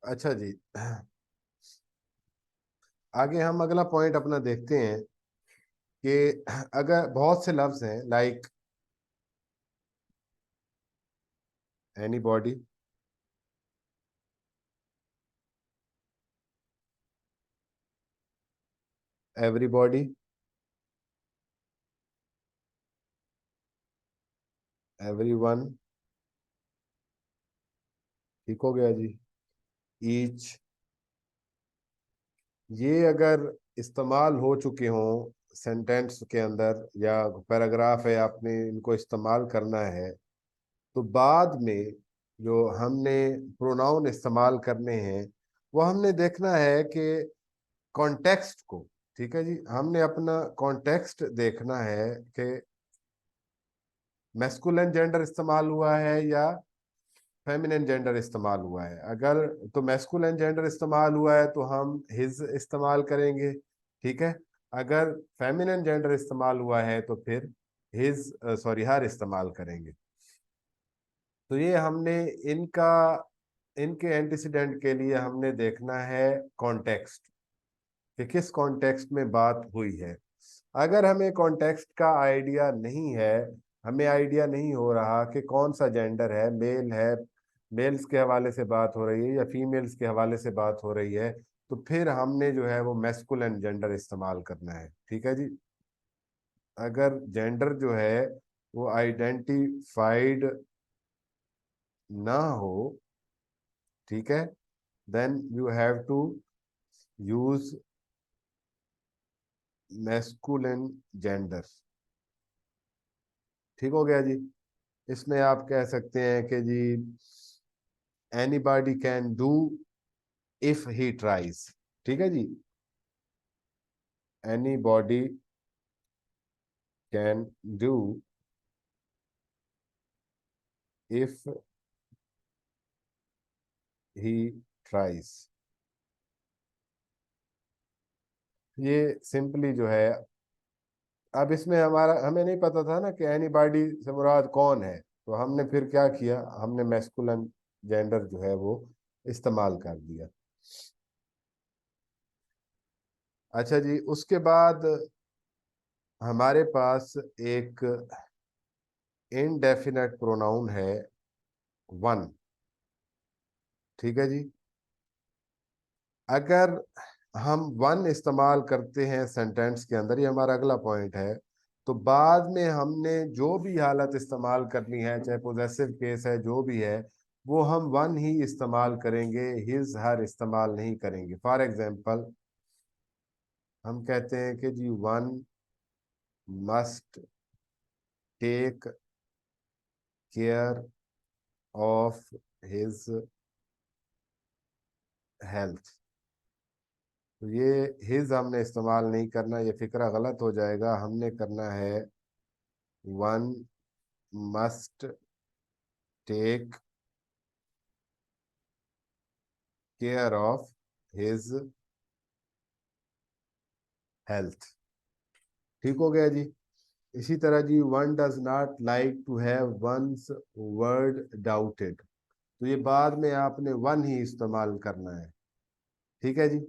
अच्छा जी, आगे हम अगला पॉइंट अपना देखते हैं कि अगर बहुत से लफ्ज हैं like any body, everybody, everyone, ठीक हो गया जी, ईच, ये अगर इस्तेमाल हो चुके हों सेंटेंस के अंदर या पैराग्राफ है, आपने इनको इस्तेमाल करना है, तो बाद में जो हमने प्रोनाउन इस्तेमाल करने हैं वो हमने देखना है कि कॉन्टेक्स्ट को, ठीक है जी, हमने अपना कॉन्टेक्स्ट देखना है कि मैस्कुलिन जेंडर इस्तेमाल हुआ है या फेमिनिन जेंडर इस्तेमाल हुआ है। अगर तो मैस्कुलिन जेंडर इस्तेमाल हुआ है तो हम हिज इस्तेमाल करेंगे, ठीक है। अगर फेमिनिन जेंडर इस्तेमाल हुआ है तो फिर हिज, सॉरी, हर इस्तेमाल करेंगे। तो ये हमने इनका, इनके एंटीसीडेंट के लिए हमने देखना है कॉन्टेक्स्ट, कि किस कॉन्टेक्स्ट में बात हुई है। अगर हमें कॉन्टेक्स्ट का आइडिया नहीं है, हमें आइडिया नहीं हो रहा कि कौन सा जेंडर है, मेल्स के हवाले से बात हो रही है या फीमेल्स के हवाले से बात हो रही है, तो फिर हमने जो है वो मैस्कुलिन जेंडर इस्तेमाल करना है, ठीक है जी। अगर जेंडर जो है वो आइडेंटिफाइड ना हो, ठीक है, then you have to use masculine gender, ठीक हो गया जी। इसमें आप कह सकते हैं कि जी anybody can do if he tries, ठीक है जी, anybody can do if he tries. ये सिंपली जो है, अब इसमें हमारा, हमें नहीं पता था ना कि एनीबॉडी से मुराद कौन है, तो हमने फिर क्या किया, हमने मैस्कुलिन जेंडर जो है वो इस्तेमाल कर दिया। अच्छा जी, उसके बाद हमारे पास एक इनडेफिनेट प्रोनाउन है वन, ठीक है जी। अगर हम वन इस्तेमाल करते हैं सेंटेंस के अंदर, ये हमारा अगला पॉइंट है, तो बाद में हमने जो भी हालत इस्तेमाल करनी है, चाहे पोजेसिव केस है जो भी है, वो हम वन ही इस्तेमाल करेंगे, हिज हर इस्तेमाल नहीं करेंगे। फॉर एग्जांपल हम कहते हैं कि जी one must take care of his health, तो ये हिज हमने इस्तेमाल नहीं करना, ये फिक्रा गलत हो जाएगा। हमने करना है one must take care of his health, ठीक हो गया जी। इसी तरह जी one does not like to have one's word doubted, तो ये बाद में आपने वन ही इस्तेमाल करना है, ठीक है जी।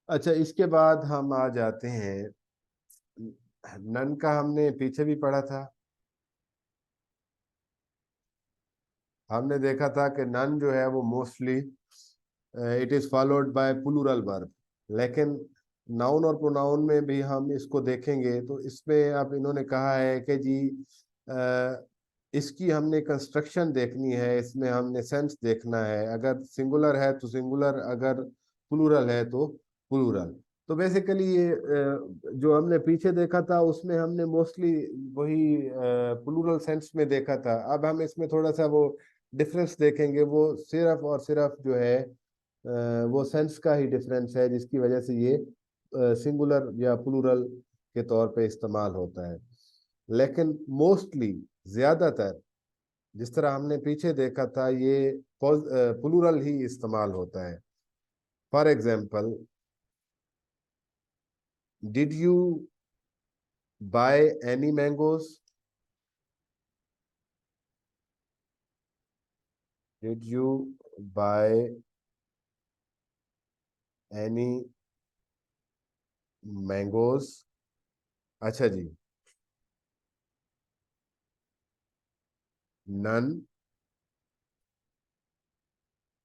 अच्छा, इसके बाद हम आ जाते हैं, नन का हमने पीछे भी पढ़ा था। हमने देखा था कि नन जो है वो mostly it is followed by plural verb, लेकिन नाउन और प्रोनाउन में भी हम इसको देखेंगे, तो इसमें अब इन्होंने कहा है कि जी इसकी हमने कंस्ट्रक्शन देखनी है, इसमें हमने सेंस देखना है, अगर सिंगुलर है तो सिंगुलर, अगर प्लूरल है तो प्लूरल। तो बेसिकली ये जो हमने पीछे देखा था उसमें हमने मोस्टली वही प्लूरल सेंस में देखा था। अब हम इसमें थोड़ा सा वो डिफरेंस देखेंगे, वो सिर्फ और सिर्फ जो है वो सेंस का ही डिफरेंस है, जिसकी वजह से ये सिंगुलर या प्लूरल के तौर पे इस्तेमाल होता है। लेकिन मोस्टली, ज्यादातर, जिस तरह हमने पीछे देखा था, ये प्लूरल ही इस्तेमाल होता है। For example, did you buy any mangoes, did you buy any mangoes. अच्छा जी, नन,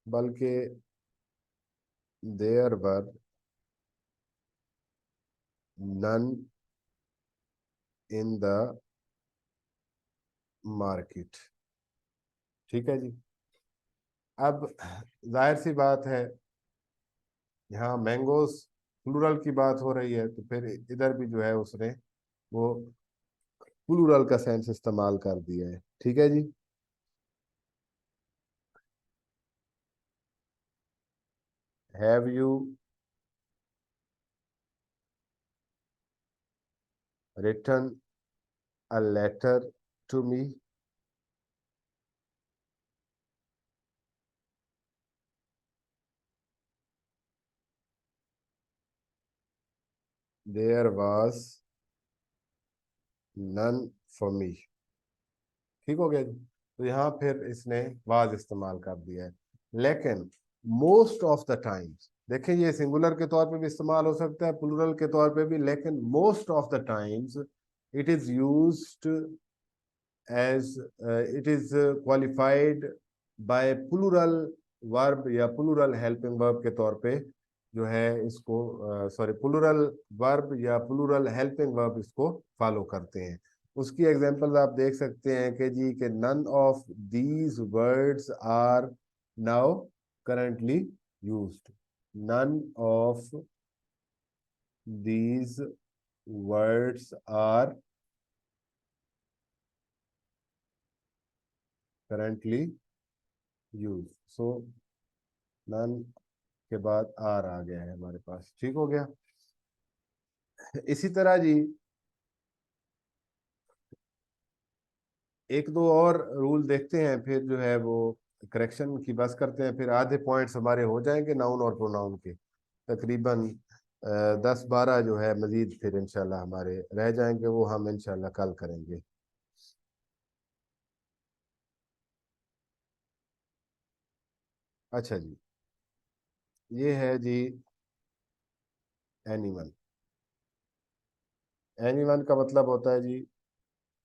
बल्कि there were none in the market. ठीक है जी। अब जाहिर सी बात है, यहाँ मैंगोज प्लूरल की बात हो रही है, तो फिर इधर भी जो है उसने वो प्लूरल का सेंस इस्तेमाल कर दिया है। ठीक है जी। Have you written a letter to me. There was none for me. ठीक हो गया जी। तो यहाँ फिर इसने वाज इस्तेमाल कर दिया है। लेकिन मोस्ट ऑफ द टाइम्स, देखिए ये सिंगुलर के तौर पे भी इस्तेमाल हो सकता है, प्लूरल के तौर पे भी, लेकिन most of the times it is used as, it is qualified by plural verb या प्लूरल हेल्पिंग वर्ब के तौर पे जो है इसको, सॉरी, प्लूरल वर्ब या प्लूरल हेल्पिंग वर्ब इसको फॉलो करते हैं। उसकी एग्जांपल्स आप देख सकते हैं कि जी के none of these words are now currently used. None of these words are currently use. So none के बाद आर आ गया है हमारे पास। ठीक हो गया। इसी तरह जी एक दो और रूल देखते हैं, फिर जो है वो करेक्शन की बस करते हैं, फिर आधे पॉइंट्स हमारे हो जाएंगे नाउन और प्रोनाउन के। तकरीबन 10-12 जो है मजीद फिर इंशाल्लाह हमारे रह जाएंगे, वो हम इंशाल्लाह कल करेंगे। अच्छा जी, ये है जी एनिमल। एनिमल का मतलब होता है जी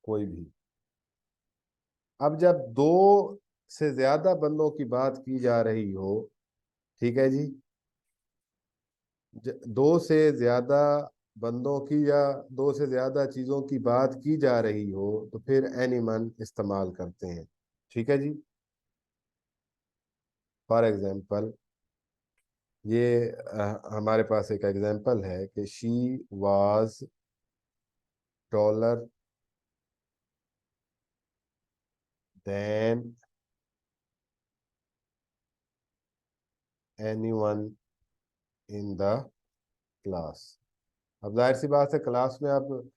कोई भी। अब जब दो से ज्यादा बंदों की बात की जा रही हो, ठीक है जी, दो से ज्यादा बंदों की या दो से ज्यादा चीजों की बात की जा रही हो, तो फिर एनिमल इस्तेमाल करते हैं। ठीक है जी। फॉर एग्जांपल, ये हमारे पास एक एग्जांपल है कि she was taller than anyone in the class. अब जाहिर सी बात है, क्लास में अब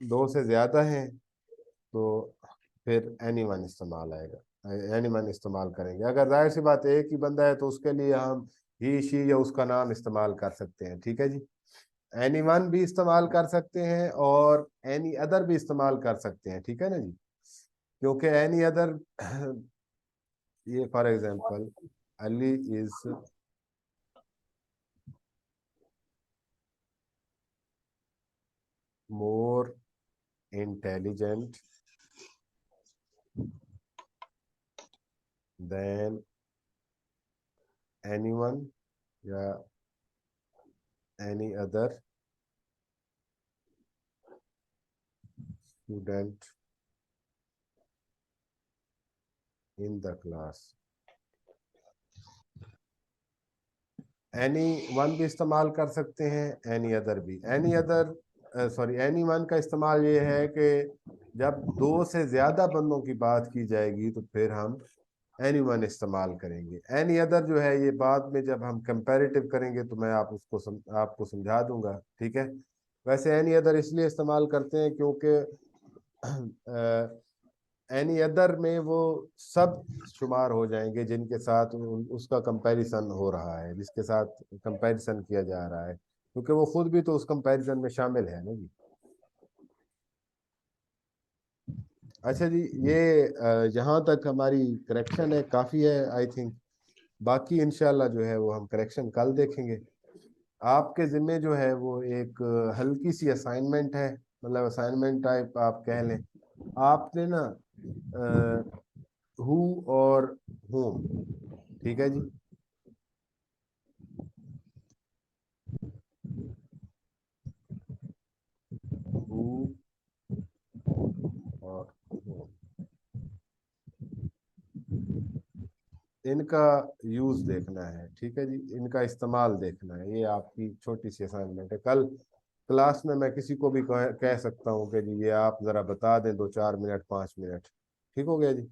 दो से ज्यादा हैं, तो फिर एनीवन इस्तेमाल आएगा, एनीवन इस्तेमाल करेंगे। अगर जाहिर सी बात है एक ही बंदा है, तो उसके लिए हम ही शी या उसका नाम इस्तेमाल कर सकते हैं। ठीक है जी। एनीवन भी इस्तेमाल कर सकते हैं और एनी अदर भी इस्तेमाल कर सकते हैं। ठीक है ना जी। क्योंकि एनी अदर ये for example, Ali is more intelligent than anyone या any other student in the class. Any one भी इस्तेमाल कर सकते हैं, एनी अदर भी। Any other, sorry, any one का इस्तेमाल ये है कि जब दो से ज्यादा बंदों की बात की जाएगी, तो फिर हम एनी वन इस्तेमाल करेंगे। एनी अदर जो है ये बाद में जब हम कंपैरेटिव करेंगे तो मैं आपको समझा दूंगा। ठीक है। वैसे एनी अदर इसलिए इस्तेमाल करते हैं क्योंकि एनी अदर में वो सब शुमार हो जाएंगे जिनके साथ उसका कंपैरिजन हो रहा है, जिसके साथ कंपैरिजन किया जा रहा है, क्योंकि वो खुद भी तो उस कंपैरिजन में शामिल है ना जी। अच्छा जी, ये यहाँ तक हमारी करेक्शन है, काफ़ी है आई थिंक। बाकी इंशाल्लाह जो है वो हम करेक्शन कल देखेंगे। आपके ज़िम्मे जो है वो एक हल्की सी असाइनमेंट है, मतलब असाइनमेंट टाइप आप कह लें। आपने ना हु और होम, ठीक है जी, हु और होम, इनका यूज देखना है, ठीक है जी, इनका इस्तेमाल देखना है। ये आपकी छोटी सी असाइनमेंट है। कल क्लास में मैं किसी को भी कह सकता हूँ कि जी ये आप जरा बता दें, 2 4 मिनट 5 मिनट, ठीक हो गया जी।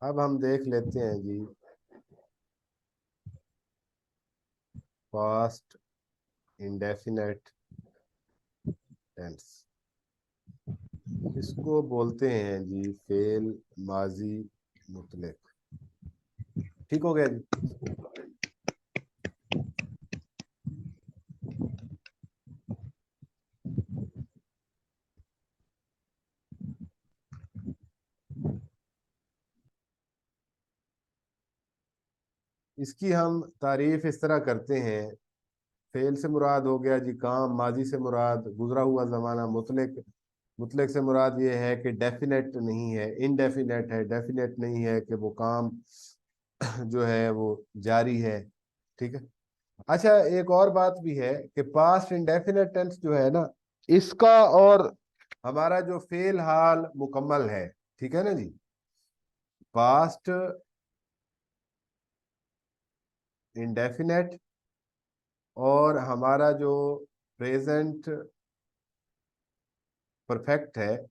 अब हम देख लेते हैं जी पास्ट इंडेफिनेट टेंस। इसको बोलते हैं जी फेल माजी मुतलक, ठीक हो गया जी। इसकी हम तारीफ इस तरह करते हैं। फेल से मुराद हो गया जी काम, माजी से मुराद गुजरा हुआ जमाना, मुतलक, मुतलक से मुराद ये है कि डेफिनेट नहीं है, इनडेफिनेट है, डेफिनेट नहीं है कि वो काम जो है वो जारी है, ठीक है। अच्छा, एक और बात भी है कि पास्ट इंडेफिनेट टेंस जो है ना, इसका और हमारा जो फेल हाल मुकम्मल है, ठीक है ना जी, पास्ट इंडेफिनेट और हमारा जो प्रेजेंट परफेक्ट है,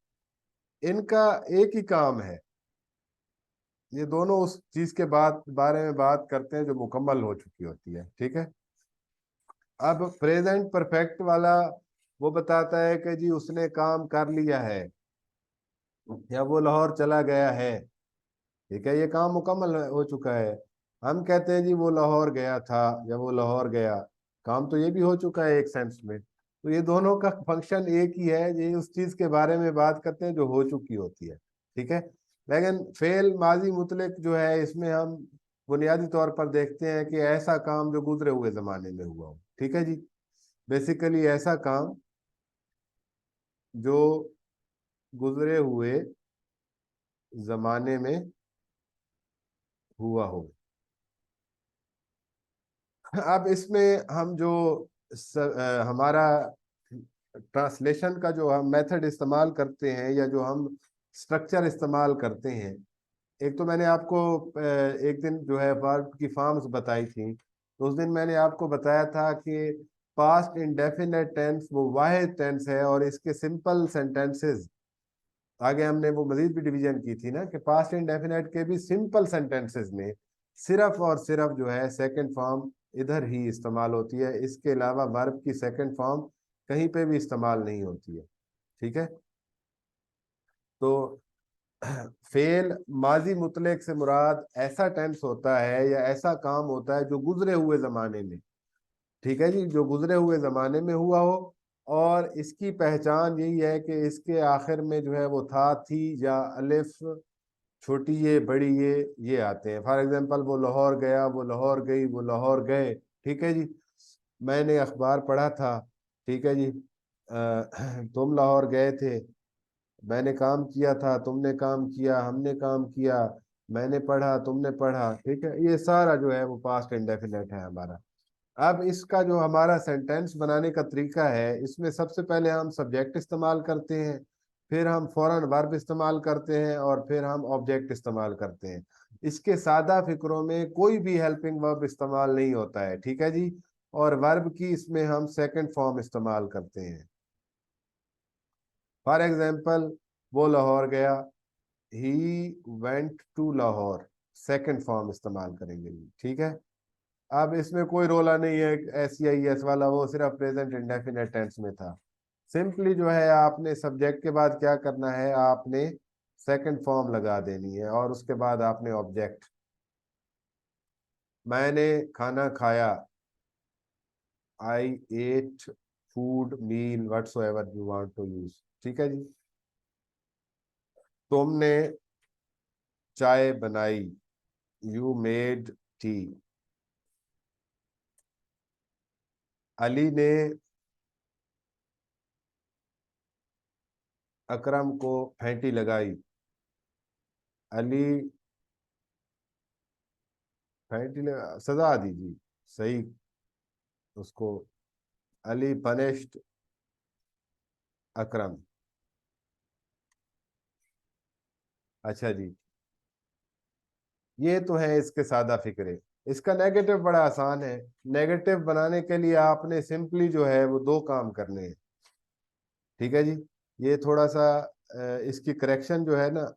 इनका एक ही काम है। ये दोनों उस चीज के बारे में बात करते हैं जो मुकम्मल हो चुकी होती है, ठीक है। अब प्रेजेंट परफेक्ट वाला वो बताता है कि जी उसने काम कर लिया है या वो लाहौर चला गया है, ठीक है, ये काम मुकम्मल हो चुका है। हम कहते हैं जी वो लाहौर गया था या वो लाहौर गया, काम तो ये भी हो चुका है एक सेंस में। तो ये दोनों का फंक्शन एक ही है, ये उस चीज के बारे में बात करते हैं जो हो चुकी होती है, ठीक है। लेकिन फेल माजी मुतलक जो है, इसमें हम बुनियादी तौर पर देखते हैं कि ऐसा काम जो गुजरे हुए जमाने में हुआ हो, ठीक है जी। बेसिकली ऐसा काम जो गुजरे हुए जमाने में हुआ हो। अब इसमें हम जो हमारा ट्रांसलेशन का जो हम मेथड इस्तेमाल करते हैं या जो हम स्ट्रक्चर इस्तेमाल करते हैं, एक तो मैंने आपको एक दिन जो है वर्ब की फॉर्म्स बताई थी। तो उस दिन मैंने आपको बताया था कि पास्ट इंडेफिनेट टेंस वो वाहिद टेंस है और इसके सिंपल सेंटेंसेस, आगे हमने वो मजीद भी डिवीजन की थी ना कि पास्ट इंडेफिनेट के भी सिंपल सेंटेंसेस में सिर्फ और सिर्फ जो है सेकंड फॉर्म इधर ही इस्तेमाल होती है, इसके अलावा वर्ब की सेकंड फॉर्म कहीं पे भी इस्तेमाल नहीं होती है, ठीक है। तो फेल माजी मुतलक से मुराद ऐसा टेंस होता है या ऐसा काम होता है जो गुजरे हुए जमाने में, ठीक है जी, जो गुजरे हुए जमाने में हुआ हो। और इसकी पहचान यही है कि इसके आखिर में जो है वो था, थी या अलिफ, छोटी ये बड़ी ये आते हैं। फॉर एग्जांपल वो लाहौर गया, वो लाहौर गई, वो लाहौर गए, ठीक है जी। मैंने अखबार पढ़ा था, ठीक है जी। तुम लाहौर गए थे, मैंने काम किया था, तुमने काम किया, हमने काम किया, मैंने पढ़ा, तुमने पढ़ा, ठीक है। ये सारा जो है वो पास्ट इंडेफिनेट है हमारा। अब इसका जो हमारा सेंटेंस बनाने का तरीका है, इसमें सबसे पहले हम सब्जेक्ट इस्तेमाल करते हैं, फिर हम फौरन वर्ब इस्तेमाल करते हैं और फिर हम ऑब्जेक्ट इस्तेमाल करते हैं। इसके सादा फिक्रों में कोई भी हेल्पिंग वर्ब इस्तेमाल नहीं होता है, ठीक है जी। और वर्ब की इसमें हम सेकंड फॉर्म इस्तेमाल करते हैं। फॉर एग्जाम्पल वो लाहौर गया, he went to Lahore, second form इस्तेमाल करेंगे जी, ठीक है। अब इसमें कोई रोला नहीं है एस आई एस वाला, वो सिर्फ प्रेजेंट इंडेफिनेट टेंस में था। सिंपली जो है आपने सब्जेक्ट के बाद क्या करना है, आपने सेकंड फॉर्म लगा देनी है और उसके बाद आपने ऑब्जेक्ट। मैंने खाना खाया, I ate food meal whatsoever you want to use, ठीक है जी। तुमने चाय बनाई, यू मेड टी। अली ने अकरम को फेंटी लगाई, अली सजा दी जी, सही उसको। अली पनिश्ड अकरम। अच्छा जी, ये तो है इसके सादा फिक्रे। इसका नेगेटिव बड़ा आसान है। नेगेटिव बनाने के लिए आपने सिंपली जो है वो दो काम करने हैं, ठीक है जी। ये थोड़ा सा इसकी करेक्शन जो है ना,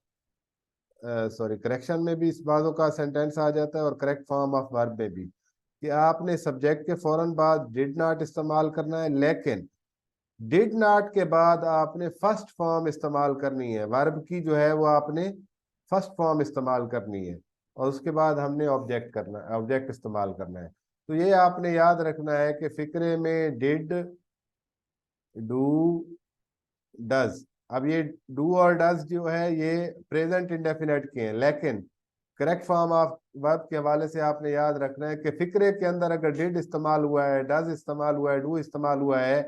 सॉरी, करेक्शन में भी इस बातों का सेंटेंस आ जाता है और करेक्ट फॉर्म ऑफ वर्ब में भी, कि आपने सब्जेक्ट के फौरन बाद डिड नॉट इस्तेमाल करना है, लेकिन डिड नॉट के बाद आपने फर्स्ट फॉर्म इस्तेमाल करनी है, वर्ब की जो है वो आपने फर्स्ट फॉर्म इस्तेमाल करनी है, और उसके बाद हमने ऑब्जेक्ट करना, ऑब्जेक्ट इस्तेमाल करना है। तो ये आपने याद रखना है कि फिक्रे में डिड, डू, डज। अब ये डू और डज जो है ये प्रेजेंट इंडेफिनेट के हैं, लेकिन करेक्ट फॉर्म ऑफ वर्ब के हवाले से आपने याद रखना है कि फिक्रे के अंदर अगर डिड इस्तेमाल हुआ है, डज इस्तेमाल हुआ है, डू इस्तेमाल हुआ है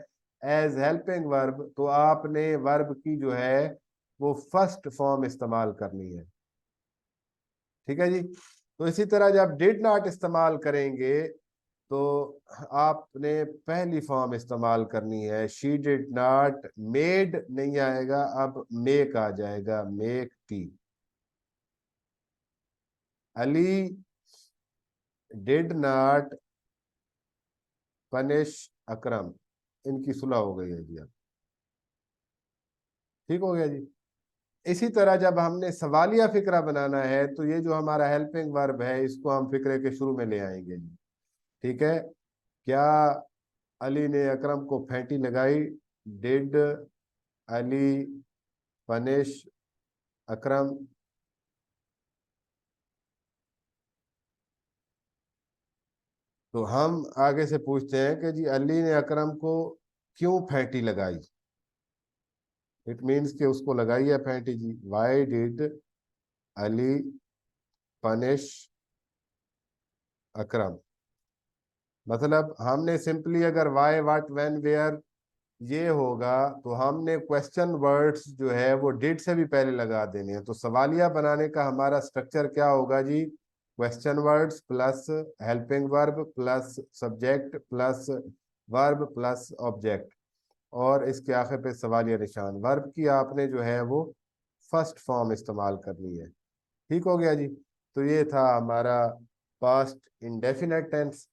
एज हेल्पिंग वर्ब, तो आपने वर्ब की जो है वो फर्स्ट फॉर्म इस्तेमाल करनी है, ठीक है जी। तो इसी तरह जब डिड नॉट इस्तेमाल करेंगे तो आपने पहली फॉर्म इस्तेमाल करनी है, शी डिड नॉट मेड नहीं आएगा, अब मेक आ जाएगा, make T. Ali did not punish Akram, इनकी सुलह हो गई है जी, अब ठीक हो गया जी। इसी तरह जब हमने सवालिया फिक्रा बनाना है तो ये जो हमारा हेल्पिंग वर्ब है इसको हम फिक्रे के शुरू में ले आएंगे जी, ठीक है। क्या अली ने अकरम को फेंटी लगाई, डिड अली पनिश अकरम। तो हम आगे से पूछते हैं कि जी अली ने अकरम को क्यों फेंटी लगाई। इट मीन्स कि उसको लगाई है फेंटी जी, why did Ali punish Akram. मतलब हमने सिंपली अगर वाई वाट व्हेन वेयर ये होगा तो हमने क्वेश्चन वर्ड्स जो है वो डिड से भी पहले लगा देने हैं। तो सवालिया बनाने का हमारा स्ट्रक्चर क्या होगा जी, question words plus helping verb plus subject plus verb plus object, और इसके आखिर पे सवालिया निशान। वर्ब की आपने जो है वो फर्स्ट फॉर्म इस्तेमाल करनी है, ठीक हो गया जी। तो ये था हमारा पास्ट इंडेफिनेट टेंस।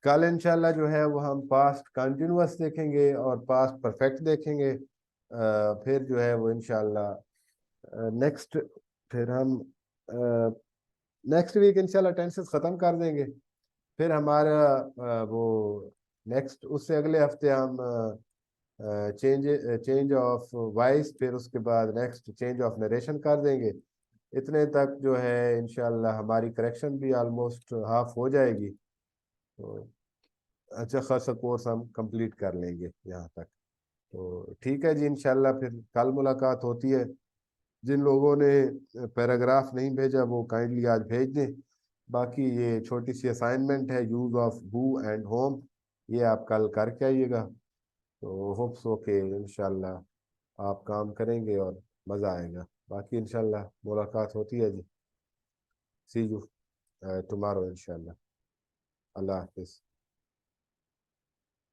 कल इंशाल्लाह जो है वो हम पास्ट कंटिन्यूअस देखेंगे और पास्ट परफेक्ट देखेंगे। फिर जो है वो इंशाल्लाह नेक्स्ट, फिर हम नेक्स्ट वीक इंशाल्लाह टेंसेस ख़त्म कर देंगे। फिर हमारा वो नेक्स्ट उससे अगले हफ्ते हम चेंज चेंज ऑफ वॉइस, फिर उसके बाद नेक्स्ट चेंज ऑफ नरेशन कर देंगे। इतने तक जो है इंशाल्लाह हमारी करेक्शन भी ऑलमोस्ट हाफ हो जाएगी। तो अच्छा खासा कोर्स हम कंप्लीट कर लेंगे यहाँ तक। तो ठीक है जी, इंशाल्लाह फिर कल मुलाकात होती है। जिन लोगों ने पैराग्राफ नहीं भेजा वो काइंडली आज भेज दें। बाकी ये छोटी सी असाइनमेंट है, use of who and home, ये आप कल करके आइएगा। तो होप सो के इंशाल्लाह आप काम करेंगे और मज़ा आएगा। बाकी इंशाल्लाह मुलाकात होती है जी। सी यू टुमारो इंशाल्लाह। अल्लाह हाफिज़।